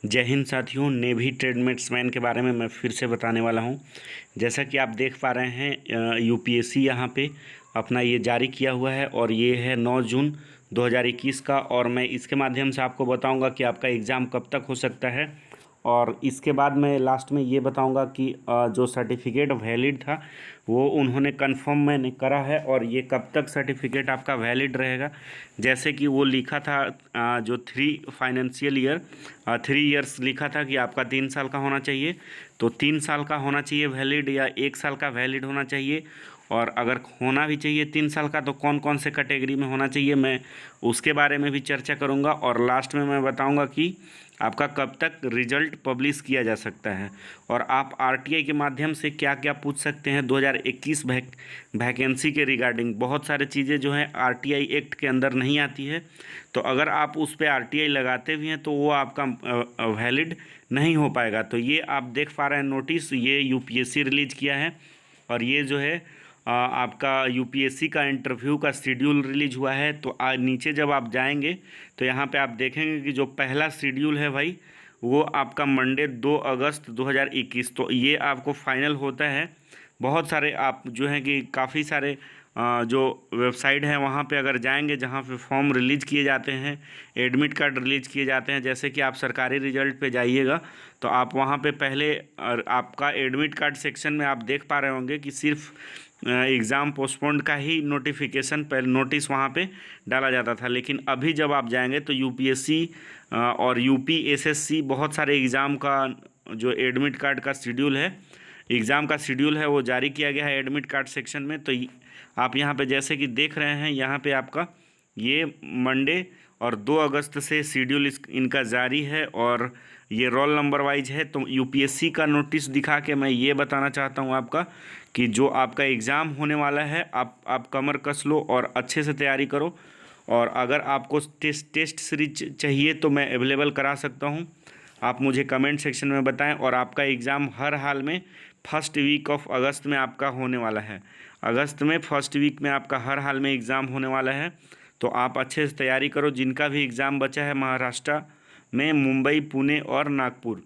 जय हिंद साथियों। नेवी ट्रेडमेट्समैन के बारे में मैं फिर से बताने वाला हूं। जैसा कि आप देख पा रहे हैं यूपीएससी यहाँ पे अपना ये जारी किया हुआ है और ये है 9 जून 2021 का। और मैं इसके माध्यम से आपको बताऊंगा कि आपका एग्ज़ाम कब तक हो सकता है। और इसके बाद मैं लास्ट में ये बताऊंगा कि जो सर्टिफिकेट वैलिड था वो उन्होंने कंफर्म मैंने करा है और ये कब तक सर्टिफिकेट आपका वैलिड रहेगा। जैसे कि वो लिखा था जो 3 ईयर्स लिखा था कि आपका 3 साल का होना चाहिए, तो 3 साल का होना चाहिए वैलिड या 1 साल का वैलिड होना चाहिए। और अगर होना भी चाहिए 3 साल का तो कौन कौन से कैटेगरी में होना चाहिए, मैं उसके बारे में भी चर्चा करूंगा। और लास्ट में मैं बताऊंगा कि आपका कब तक रिजल्ट पब्लिश किया जा सकता है और आप आरटीआई के माध्यम से क्या क्या पूछ सकते हैं 2021 वैकेंसी के रिगार्डिंग। बहुत सारी चीज़ें जो हैं आरटीआई एक्ट के अंदर नहीं आती है, तो अगर आप उस पर आरटीआई लगाते भी हैं तो वो आपका वैलिड नहीं हो पाएगा। तो ये आप देख पा रहे हैं नोटिस, ये यूपीएससी रिलीज किया है और ये जो है आपका यूपीएससी का इंटरव्यू का शेड्यूल रिलीज हुआ है। तो आज नीचे जब आप जाएंगे तो यहाँ पे आप देखेंगे कि जो पहला शेड्यूल है भाई वो आपका मंडे 2 अगस्त 2021, तो ये आपको फाइनल होता है। बहुत सारे आप जो हैं कि काफ़ी सारे जो वेबसाइट हैं वहाँ पे अगर जाएंगे जहाँ पे फॉर्म रिलीज़ किए जाते हैं, एडमिट कार्ड रिलीज़ किए जाते हैं, जैसे कि आप सरकारी रिजल्ट पे जाइएगा तो आप वहाँ पे पहले आपका एडमिट कार्ड सेक्शन में आप देख पा रहे होंगे कि सिर्फ एग्ज़ाम पोस्टपोन्ड का ही नोटिफिकेशन पहले नोटिस वहाँ पे डाला जाता था। लेकिन अभी जब आप जाएंगे तो यूपीएससी और यूपीएसएससी बहुत सारे एग्ज़ाम का जो एडमिट कार्ड का शेड्यूल है, एग्ज़ाम का शेड्यूल है वो जारी किया गया है एडमिट कार्ड सेक्शन में। तो आप यहाँ पे जैसे कि देख रहे हैं यहाँ पे आपका ये मंडे और 2 अगस्त से शेड्यूल इनका जारी है और ये रोल नंबर वाइज है। तो यूपीएससी का नोटिस दिखा के मैं ये बताना चाहता हूँ आपका कि जो आपका एग्ज़ाम होने वाला है आप कमर कस लो और अच्छे से तैयारी करो। और अगर आपको टेस्ट सीरीज चाहिए तो मैं अवेलेबल करा सकता हूँ, आप मुझे कमेंट सेक्शन में बताएं। और आपका एग्ज़ाम हर हाल में फर्स्ट वीक ऑफ अगस्त में आपका होने वाला है। अगस्त में फर्स्ट वीक में आपका हर हाल में एग्ज़ाम होने वाला है, तो आप अच्छे से तैयारी करो। जिनका भी एग्ज़ाम बचा है महाराष्ट्र में, मुंबई, पुणे और नागपुर,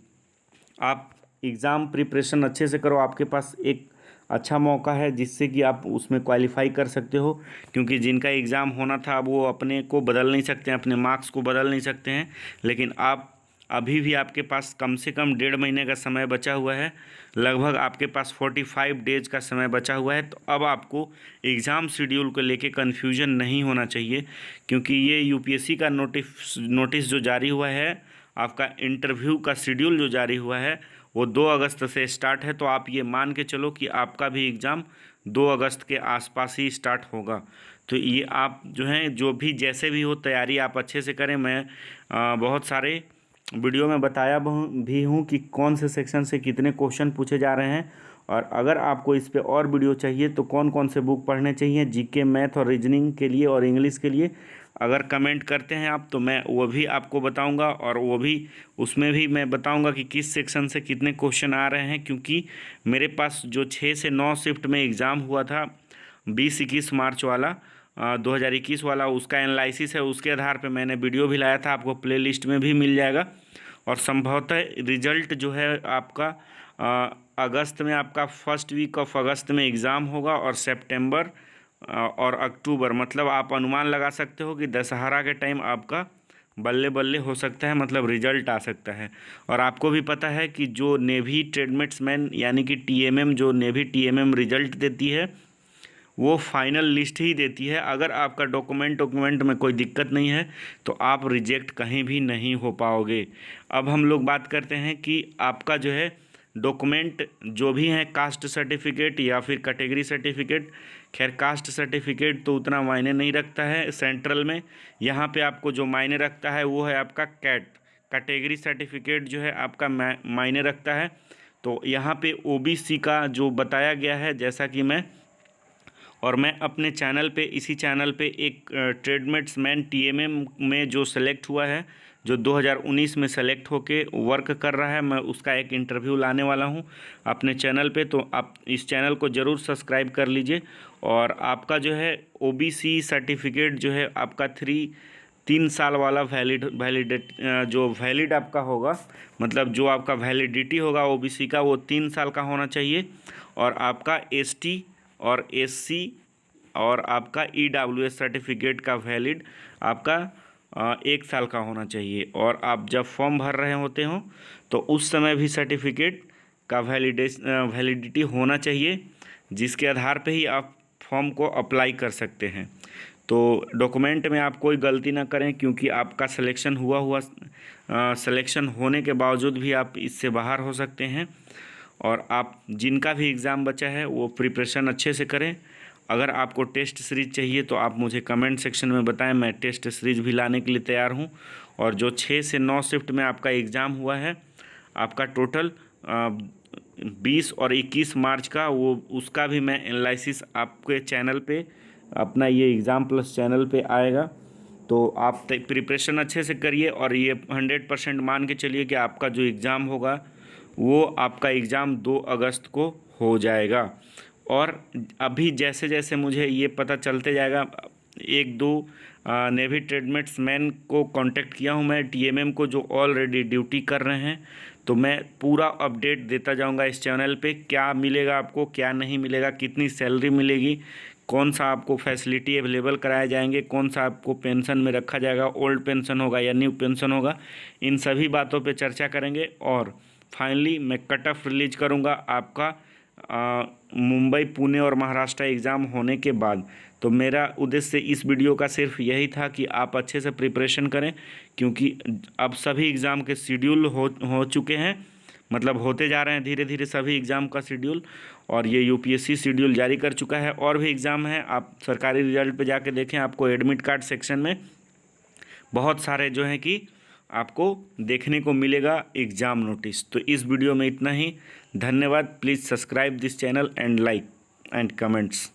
आप एग्ज़ाम प्रिपरेशन अच्छे से करो। आपके पास एक अच्छा मौका है जिससे कि आप उसमें क्वालिफाई कर सकते हो, क्योंकि जिनका एग्ज़ाम होना था वो अपने को बदल नहीं सकते हैं, अपने मार्क्स को बदल नहीं सकते हैं। लेकिन आप अभी भी आपके पास कम से कम 1.5 महीने का समय बचा हुआ है, लगभग आपके पास 45 डेज का समय बचा हुआ है। तो अब आपको एग्ज़ाम शेड्यूल को लेके कन्फ्यूजन नहीं होना चाहिए, क्योंकि ये यूपीएससी का नोटिस जो जारी हुआ है, आपका इंटरव्यू का शेड्यूल जो जारी हुआ है वो 2 अगस्त से स्टार्ट है। तो आप ये मान के चलो कि आपका भी एग्ज़ाम 2 अगस्त के आसपास ही स्टार्ट होगा। तो ये आप जो हैं जो भी जैसे भी हो तैयारी आप अच्छे से करें। मैं बहुत सारे वीडियो में बताया भी हूँ कि कौन से सेक्शन से कितने क्वेश्चन पूछे जा रहे हैं। और अगर आपको इस पे और वीडियो चाहिए तो कौन कौन से बुक पढ़ने चाहिए जीके, मैथ और रीजनिंग के लिए और इंग्लिश के लिए, अगर कमेंट करते हैं आप तो मैं वो भी आपको बताऊंगा। और वो भी उसमें भी मैं बताऊंगा कि किस सेक्शन से कितने क्वेश्चन आ रहे हैं, क्योंकि मेरे पास जो 6 से 9 शिफ्ट में एग्ज़ाम हुआ था 20-21 मार्च वाला 2021 वाला, उसका एनालिसिस है। उसके आधार पे मैंने वीडियो भी लाया था, आपको प्लेलिस्ट में भी मिल जाएगा। और संभवतः रिजल्ट जो है आपका अगस्त में, आपका फर्स्ट वीक ऑफ अगस्त में एग्ज़ाम होगा और सितंबर और अक्टूबर, मतलब आप अनुमान लगा सकते हो कि दशहरा के टाइम आपका बल्ले बल्ले हो सकता है, मतलब रिजल्ट आ सकता है। और आपको भी पता है कि जो नेवी ट्रेडमेट्समैन यानी कि टीएमएम, जो नेवी टीएमएम रिजल्ट देती है वो फाइनल लिस्ट ही देती है। अगर आपका डॉक्यूमेंट में कोई दिक्कत नहीं है तो आप रिजेक्ट कहीं भी नहीं हो पाओगे। अब हम लोग बात करते हैं कि आपका जो है डॉक्यूमेंट जो भी हैं, कास्ट सर्टिफिकेट या फिर कैटेगरी सर्टिफिकेट। खैर कास्ट सर्टिफिकेट तो उतना मायने नहीं रखता है सेंट्रल में, यहाँ पे आपको जो मायने रखता है वो है आपका कैटेगरी सर्टिफिकेट जो है आपका मायने रखता है। तो यहाँ पे ओबीसी का जो बताया गया है, जैसा कि मैं अपने चैनल पे, इसी चैनल पे एक ट्रेडमेट्समैन टीएमएम में जो सेलेक्ट हुआ है, जो 2019 में सेलेक्ट होके वर्क कर रहा है, मैं उसका एक इंटरव्यू लाने वाला हूं अपने चैनल पे। तो आप इस चैनल को ज़रूर सब्सक्राइब कर लीजिए। और आपका जो है ओबीसी सर्टिफिकेट जो है आपका 3 साल वाला जो वैलिड आपका होगा, मतलब जो आपका वैलिडिटी होगा ओबीसी का, वो 3 साल का होना चाहिए। और आपका एसटी और एससी और आपका ईडब्ल्यूएस सर्टिफिकेट का वैलिड आपका 1 साल का होना चाहिए। और आप जब फॉर्म भर रहे होते हो तो उस समय भी सर्टिफिकेट का वैलिडिटी होना चाहिए, जिसके आधार पे ही आप फॉर्म को अप्लाई कर सकते हैं। तो डॉक्यूमेंट में आप कोई गलती ना करें, क्योंकि आपका सिलेक्शन होने के बावजूद भी आप इससे बाहर हो सकते हैं। और आप जिनका भी एग्ज़ाम बचा है वो प्रिपरेशन अच्छे से करें। अगर आपको टेस्ट सीरीज़ चाहिए तो आप मुझे कमेंट सेक्शन में बताएं, मैं टेस्ट सीरीज़ भी लाने के लिए तैयार हूं। और जो 6 से 9 शिफ्ट में आपका एग्ज़ाम हुआ है, आपका टोटल 20 और 21 मार्च का, वो उसका भी मैं एनालिसिस आपके चैनल पे, अपना ये एग्ज़ाम प्लस चैनल पे आएगा। तो आप प्रिपरेशन अच्छे से करिए और ये 100% मान के चलिए कि आपका जो एग्ज़ाम होगा वो आपका एग्ज़ाम 2 अगस्त को हो जाएगा। और अभी जैसे जैसे मुझे ये पता चलते जाएगा, 1-2 नेवी ट्रेडमेट्स मैन को कांटेक्ट किया हूँ मैं, टीएमएम को, जो ऑलरेडी ड्यूटी कर रहे हैं। तो मैं पूरा अपडेट देता जाऊंगा इस चैनल पे, क्या मिलेगा आपको, क्या नहीं मिलेगा, कितनी सैलरी मिलेगी, कौन सा आपको फैसिलिटी अवेलेबल कराए जाएंगे, कौन सा आपको पेंशन में रखा जाएगा, ओल्ड पेंशन होगा या न्यू पेंशन होगा, इन सभी बातों पे चर्चा करेंगे। और फाइनली मैं कट ऑफ रिलीज करूँगा आपका मुंबई, पुणे और महाराष्ट्र एग्ज़ाम होने के बाद। तो मेरा उद्देश्य इस वीडियो का सिर्फ यही था कि आप अच्छे से प्रिपरेशन करें, क्योंकि अब सभी एग्ज़ाम के शेड्यूल हो चुके हैं, मतलब होते जा रहे हैं धीरे धीरे सभी एग्ज़ाम का शेड्यूल। और ये यूपीएससी शेड्यूल जारी कर चुका है। और भी एग्ज़ाम है, आप सरकारी रिजल्ट पे जाके देखें, आपको एडमिट कार्ड सेक्शन में बहुत सारे जो हैं कि आपको देखने को मिलेगा एग्ज़ाम नोटिस। तो इस वीडियो में इतना ही। धन्यवाद। Please subscribe this channel and like and comments.